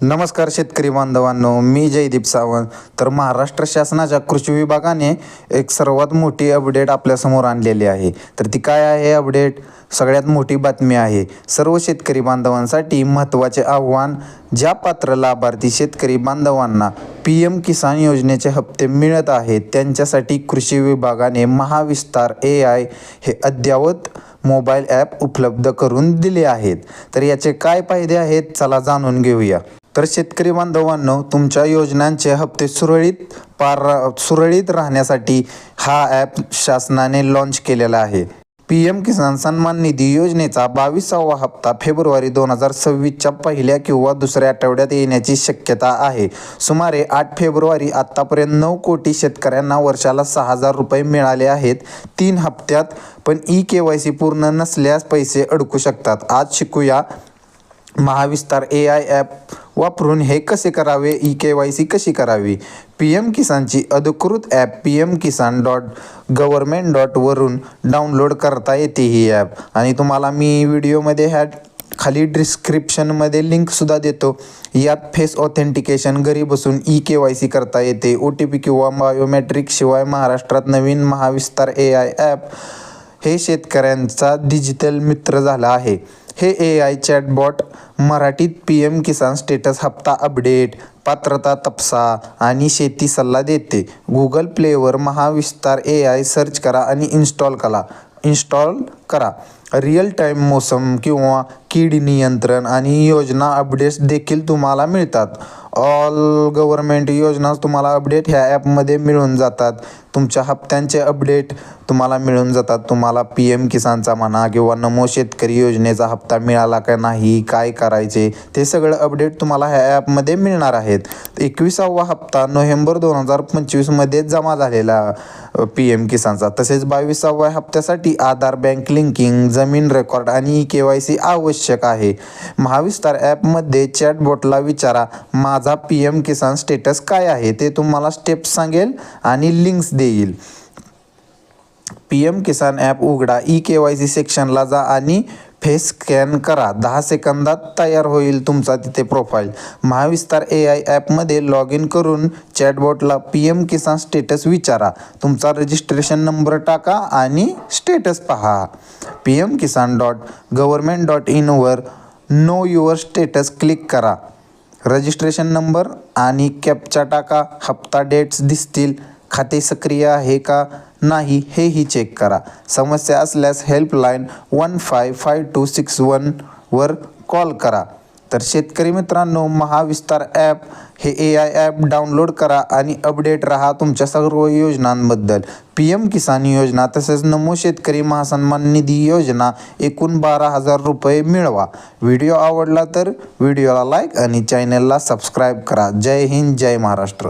नमस्कार शेतकरी बांधवांनो, मी जयदीप सावंत. तर महाराष्ट्र शासनाच्या कृषी विभागाने एक सर्वात मोठी अपडेट आपल्यासमोर आणलेली आहे. तर ती काय आहे अपडेट? सगळ्यात मोठी बातमी आहे. सर्व शेतकरी बांधवांसाठी महत्त्वाचे आव्हान. ज्या पात्र लाभार्थी शेतकरी बांधवांना PM किसान योजनेचे हप्ते मिळत आहेत त्यांच्यासाठी कृषी विभागाने महाविस्तार AI हे अद्ययावत मोबाईल ॲप उपलब्ध करून दिले आहेत. तर याचे काय फायदे आहेत, चला जाणून घेऊया. तर शेतकरी बांधवांनो, तुमच्या योजनांचे हप्ते सुरळीत राहण्यासाठी हा ॲप शासनाने लॉन्च केलेला आहे. PM किसान सन्मान निधी योजनेचा 22वा हप्ता फेब्रुवारी 2026च्या पहिल्या किंवा दुसऱ्या आठवड्यात येण्याची शक्यता आहे. सुमारे 8 फेब्रुवारी आत्तापर्यंत 9 कोटी शेतकऱ्यांना वर्षाला 6,000 रुपये मिळाले आहेत 3 हप्त्यात. पण KYC पूर्ण नसल्यास पैसे अडकू शकतात. आज शिकूया महाविस्तार AI ॲप वापरून हे कसे करावे, KYC कशी करावी. PM किसानची अधिकृत ॲप pmkisan.government.वरून डाउनलोड करता येते ही ॲप. आणि तुम्हाला मी व्हिडिओमध्ये ह्या खाली डिस्क्रिप्शनमध्ये लिंकसुद्धा देतो. यात फेस ऑथेंटिकेशन घरी बसून KYC करता येते. OTP किंवा बायोमेट्रिक शिवाय महाराष्ट्रात नवीन महाविस्तार AI ॲप हे शेतकऱ्यांचा डिजिटल मित्र झाला आहे. हे AI चॅटबॉट मराठीत PM किसान स्टेटस, हप्ता अपडेट, पात्रता तपसा आणि शेती सल्ला देते. गुगल प्लेवर महाविस्तार AI सर्च करा आणि इन्स्टॉल करा. रिअल टाईम मोसम किंवा कीड नियंत्रण आणि योजना अपडेट्स देखील तुम्हाला मिळतात. ऑल गव्हर्मेंट योजना तुम्हाला अपडेट ह्या ॲपमध्ये मिळून जातात. तुमच्या हप्त्यांचे अपडेट तुम्हाला मिळून जातात. तुम्हाला PM किसानचा म्हणा किंवा नमो शेतकरी योजनेचा हप्ता मिळाला का नाही, काय करायचे, ते सगळं अपडेट तुम्हाला ह्या ॲपमध्ये मिळणार आहेत. 21वा हप्ता नोव्हेंबर 2025मध्ये जमा झालेला PM किसानचा. तसेच 22व्या हप्त्यासाठी आधार, बँक लिंकिंग, जमीन रेकॉर्ड आणि KYC आवश्यक आहे. महाविस्तार ॲपमध्ये चॅटबॉटला विचारा, माझा PM किसान स्टेटस काय आहे, ते तुम्हाला स्टेप्स सांगेल आणि लिंक्स देईल. PM किसान ॲप उघडा, KYC सेक्शनला जा आणि फेस स्कॅन करा. 10 सेकंदात तयार होईल तुमचा तिथे प्रोफाईल. महाविस्तार AI ॲपमध्ये लॉग इन करून चॅटबॉटला PM किसान स्टेटस विचारा. तुमचा रजिस्ट्रेशन नंबर टाका आणि स्टेटस पहा. pmkisan.government.in वर नो युअर स्टेटस क्लिक करा. रजिस्ट्रेशन नंबर आणि कॅप्चा टाका. हप्ता डेट्स दिसतील. खाते सक्रिय आहे का नाही हेही चेक करा. समस्या असल्यास हेल्पलाईन 155261 वर कॉल करा. तर शेतकरी मित्रांनो, महाविस्तार ॲप हे AI ॲप डाउनलोड करा आणि अपडेट राहा तुमच्या सर्व योजनांबद्दल. PM किसान योजना तसेच नमो शेतकरी महासन्मान निधी योजना एकूण 12,000 रुपये मिळवा. व्हिडिओ आवडला तर व्हिडिओला लाईक आणि चॅनलला सबस्क्राईब करा. जय हिंद, जय महाराष्ट्र.